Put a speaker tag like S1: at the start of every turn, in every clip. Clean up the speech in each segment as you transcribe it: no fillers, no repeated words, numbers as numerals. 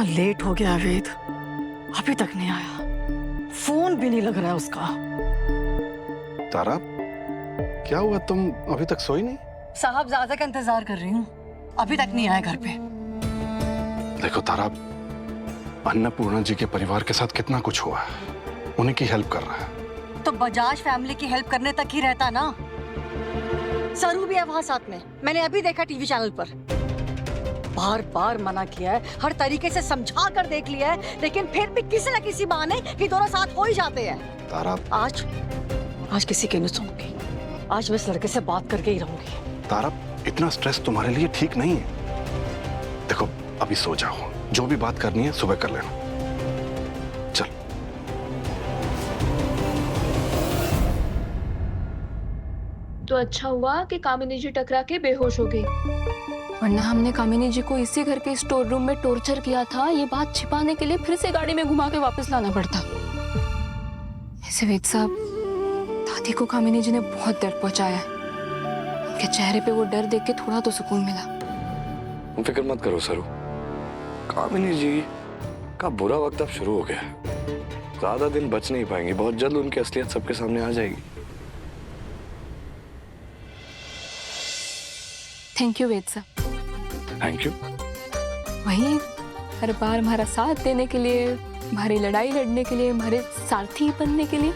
S1: Late हो गया वेद, अभी तक नहीं आया, फोन भी नहीं लग रहा है उसका।
S2: तारा, क्या हुआ? तुम अभी तक सोई नहीं?
S1: साहब ज्यादा का इंतजार कर रही हूँ, अभी तक नहीं आया घर पे।
S2: देखो तारा, अन्नपूर्णा जी के परिवार के साथ कितना कुछ हुआ है, उन्हीं की हेल्प कर रहा है।
S1: तो बजाज फैमिली की हेल्प करने तक ही रहता ना। सरू भी है वहां साथ में, मैंने अभी देखा टीवी चैनल पर। बार बार मना किया है, हर तरीके से समझा कर देख लिया है, लेकिन फिर भी किसी न किसी बहाने ये दोनों साथ हो ही जाते हैं।
S2: तारा,
S1: आज किसी की नहीं सुनूंगी, आज मैं इस लड़के से बात करके ही रहूंगी।
S2: तारा, इतना स्ट्रेस तुम्हारे लिए ठीक नहीं है। देखो अभी सो जाओ, जो भी बात करनी है सुबह कर लेना। चल।
S3: तो अच्छा हुआ कि कामिनी जी टकरा के बेहोश हो गई, वरना हमने कामिनी जी को इसी घर के स्टोर रूम में टॉर्चर किया था। ये बात छिपाने के लिए फिर से गाड़ी में घुमा के वापस लाना पड़ता। ऐसे वेद साहब, दादी को कामिनी जी ने बहुत दर्द पहुंचाया है। उनके चेहरे पे वो डर देख के थोड़ा तो सुकून मिला।
S4: फिक्र मत करो सरू, कामिनी जी का बुरा वक्त अब शुरू हो गया है। ज्यादा दिन बच नहीं पाएंगे, बहुत जल्द उनकी असलियत सबके सामने आ जाएगी।
S3: थैंक यू वेद साहब।
S4: Thank you.
S3: वही हर बार हमारा साथ देने के लिए, हमारी लड़ाई लड़ने के लिए, हमारे सारथी बनने के लिए।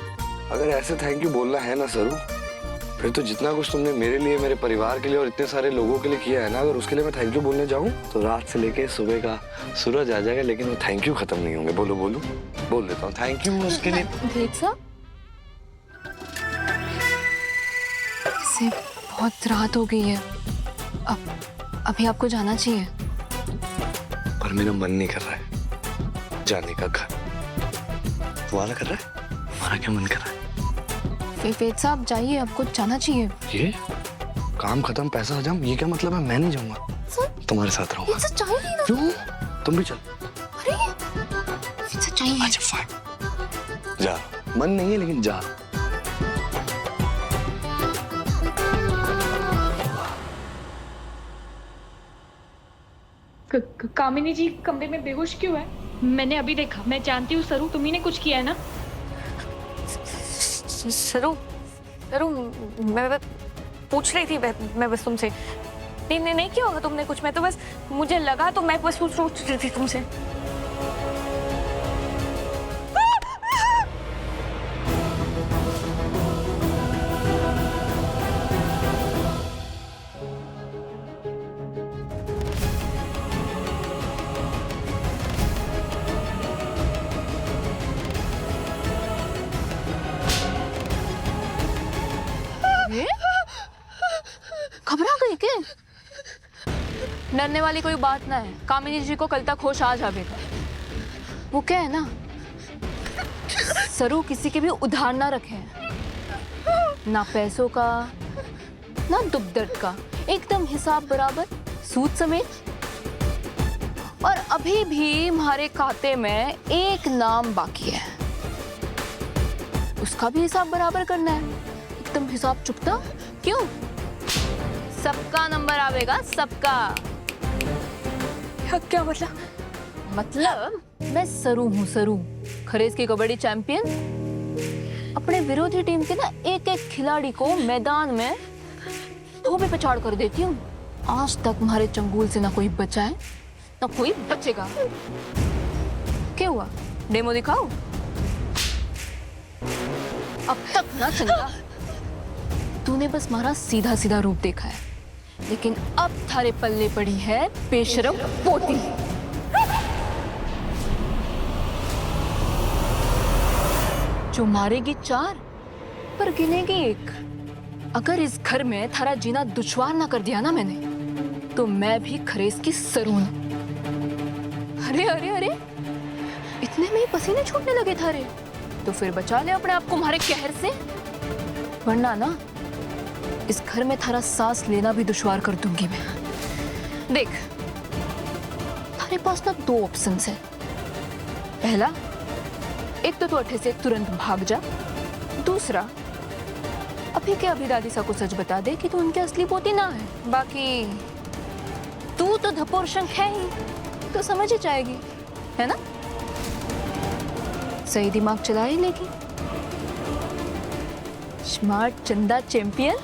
S4: अगर ऐसे थैंक यू बोलना है ना सरू, फिर तो जितना कुछ तुमने मेरे लिए, मेरे परिवार के लिए और इतने सारे लोगों के लिए किया है ना, अगर उसके लिए मैं थैंक यू बोलने जाऊं तो रात से लेके सुबह का सूरज आ जाएगा, लेकिन वो थैंक यू खत्म नहीं होंगे। बोलो बोलो, बोल देता हूँ थैंक यू उसके लिए।
S3: वेद साहब, इसे बहुत रात हो गई है, अभी आपको जाना चाहिए।
S4: पर मेरा मन नहीं कर रहा है जाने का घर। तुम्हारा कर रहा है? हमारा क्या मन कर रहा है?
S3: वेद साहब जाइए, आपको जाना चाहिए।
S4: ये काम खत्म, पैसा हजम, ये क्या मतलब है? मैं नहीं जाऊंगा, तुम्हारे साथ रहूंगा।
S3: चाहिए ना।
S4: क्यों? तुम भी चल।
S3: अरे चाहिए।
S4: अच्छा फाइन, जा। मन नहीं है लेकिन जा।
S5: कामिनी जी कमरे में बेहोश क्यों है? मैंने अभी देखा। मैं जानती हूँ सरू, तुम्ही ने कुछ किया है ना?
S6: सरू, मैं पूछ रही थी, मैं बस तुमसे। नहीं किया होगा तुमने कुछ, मैं तो बस, मुझे लगा तो मैं बस पूछ रही थी तुमसे।
S3: घबरा गई क्या? डरने वाली कोई बात ना है, कामिनी जी को कल तक होश आ जाएगा। वो क्या है ना, सरू किसी के भी उधार ना रखे, ना पैसों का ना दुख दर्द का, एकदम हिसाब बराबर, सूद समेत। और अभी भी हमारे खाते में एक नाम बाकी है, उसका भी हिसाब बराबर करना है, एकदम हिसाब चुकता। क्यों? सबका नंबर आवेगा, सबका।
S6: क्या मतलब?
S3: मतलब मैं सरू हूँ, सरू, खरेज की कबड्डी चैंपियन। अपने विरोधी टीम के ना एक एक खिलाड़ी को मैदान में धोबी पे चाड़ कर देती हूँ। आज तक हमारे चंगुल से ना कोई बचा है ना कोई बचेगा। क्या हुआ, डेमो दिखाओ? अब तक ना चंगा, तूने बस हमारा सीधा सीधा रूप देखा है, लेकिन अब थारे पल्ले पड़ी है बेशरम पोती। जो मारेगी 4 पर गिनेगी 1। अगर इस घर में थारा जीना दुश्वार ना कर दिया ना मैंने, तो मैं भी खरेज की सरू हूं। अरे अरे अरे, इतने में ही पसीने छूटने लगे थारे, तो फिर बचा ले अपने आप को हमारे कहर से, वरना ना इस घर में थारा सांस लेना भी दुश्वार कर दूंगी मैं। देख, थारे पास ना 2 ऑप्शंस है। पहला, एक तो तू अठे से तुरंत भाग जा। दूसरा, अभी के अभी दादी सा को सच बता दे कि तू उनके असली पोती ना है। बाकी तू तो धपोर शंख है ही, तो समझ ही जाएगी। है ना? सही दिमाग चला ही लेगी। स्मार्ट चंदा चैंपियन।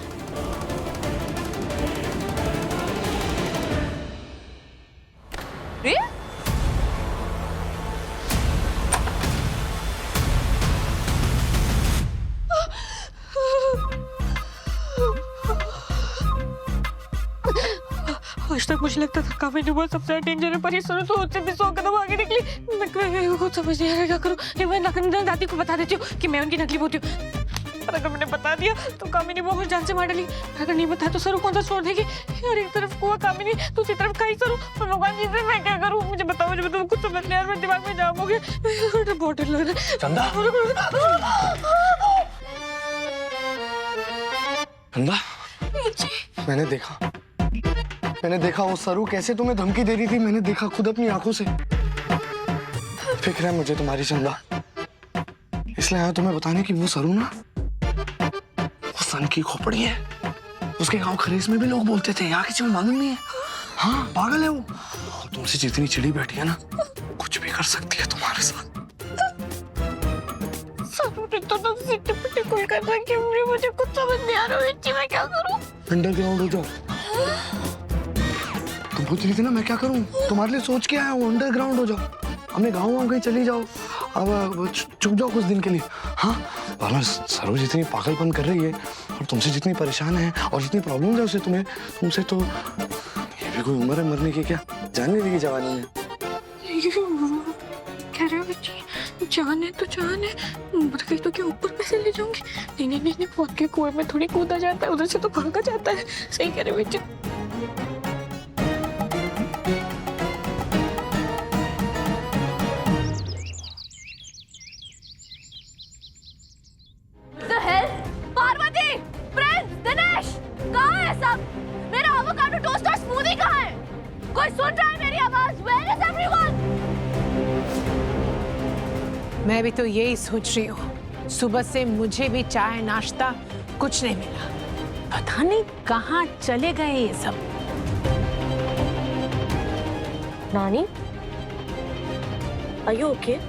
S3: रिया?
S6: आज तक मुझे लगता था काफी बहुत सबसे डेंजर है, पर ये सुनो तो उससे भी 100 कदम आगे निकली। मैं कुछ समझ नहीं आ रहा क्या करूं। नहीं, मैं दादी को बता देती हूँ कि मैं उनकी नकली होती हूँ। पर अगर मैंने बता दिया तो कामिनी वो मुझे जान से मार डाली। अगर नहीं बताया तो सरू कौन सा छोड़ देगी। यार एक तरफ कुआ कामिनी, दूसरी तरफ खाई सरू। और भगवान जी से मैं क्या करूं? मुझे बताओ, कुछ समझ नहीं आ रहा। मेरे दिमाग में जाम हो गया। बहुत डर लग रहा है।
S4: चंदा, चंदा, मैंने देखा वो सरू कैसे तुम्हें धमकी दे रही थी। मैंने देखा खुद अपनी आंखों से। फिक्र है मुझे तुम्हारी चंदा, इसलिए आया तुम्हें बताने की वो सरू ना, वो सन की खोपड़ी है। उसके गांव खरीस में भी लोग बोलते थे, यहाँ किसी को मालूम नहीं है। हाँ, पागल है वो। तुमसे जितनी चिड़ी बैठी है ना, कुछ भी कर सकती है तुम्हारे साथ।
S6: सरू ने तो ना सिट्टी-पिट्टी कोई कर रखी है। मुझे कुछ समझ नहीं आ रहा है। मैं क्या करूं?
S4: अंडरग्राउंड हो जाओ। तुम पूछ रही थी ना मैं क्या करूं, तुम्हारे लिए सोच के आया हूँ। अंडरग्राउंड हो जाओ, अपने गाँव कहीं चली जाओ। अब चुप जाओ कुछ दिन के लिए। हाँ, वरना सरोज जितनी पागलपन कर रही है और तुमसे जितनी परेशान है और जितनी प्रॉब्लम है उसे तुमसे तो ये भी कोई उम्र है मरने की क्या? जान नहीं देगी जवानी में।
S6: कह रहे हो बच्ची, जान है तो जान है। मर गई तो क्या ऊपर कैसे ले जाऊंगी? नहीं, पहुंच के कुएं में थोड़ी कूदा जाता है, उधर से तो भागा जाता है। सही कह रहे हो बच्ची।
S3: पार्वती, प्रिंस, दिनेश, कहाँ है सब? मेरा एवोकाडो टोस्ट और स्मूदी कहाँ है? कोई सुन रहा है मेरी आवाज? Where is everyone?
S7: मैं भी तो यही सोच रही हूँ। सुबह से मुझे भी चाय नाश्ता कुछ नहीं मिला। पता नहीं कहाँ चले गए ये सब।
S8: नानी, are you okay?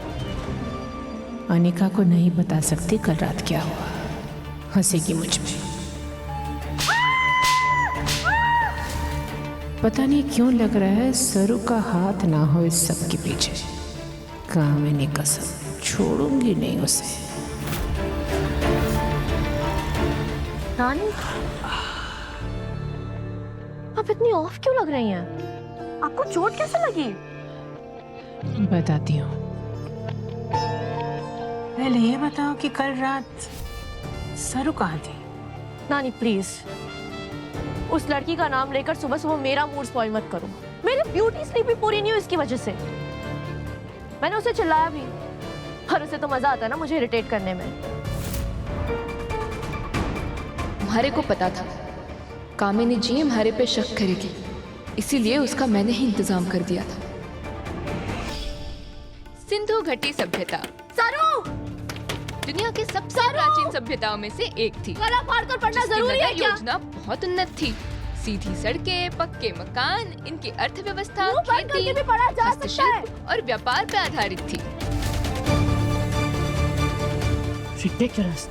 S7: अनिका को नहीं बता सकती कल रात क्या हुआ। हंसेगी मुझ पे। पता नहीं क्यों लग रहा है सरू का हाथ ना हो इस सब के पीछे। कामिनी कसम, छोड़ूंगी नहीं उसे।
S8: नानी, आप इतनी ऑफ क्यों लग रही हैं? आपको चोट कैसे लगी?
S7: बताती हूँ। पहले ये बताओ कि कल रात सरू कहाँ थी?
S8: नानी प्लीज, उस लड़की का नाम लेकर सुबह सुबह मेरा मूड स्पॉइल मत करो। मेरी ब्यूटी स्लीप भी पूरी नहीं हुई इसकी वजह से। मैंने उसे चिल्लाया भी, और उसे तो मजा आता है ना मुझे इरिटेट करने में।
S3: हमारे को पता था कामिनी जी हमारे पे शक करेगी, इसीलिए उसका मैंने ही इंतजाम कर दिया था। सिंधु घटी सभ्यता
S8: सरू,
S3: दुनिया के सबसे प्राचीन सभ्यताओं में से एक थी।
S8: गला फाड़ कर पढ़ना
S3: जिसकी
S8: जरूरी है
S3: नगर
S8: क्या?
S3: योजना बहुत उन्नत थी। सीधी सड़कें, पक्के मकान, इनकी अर्थव्यवस्था
S8: मुंह बंद करके भी पढ़ा जा सकता है।
S3: हस्तशिल्प और व्यापार पर आधारित थी।
S7: Ridiculous.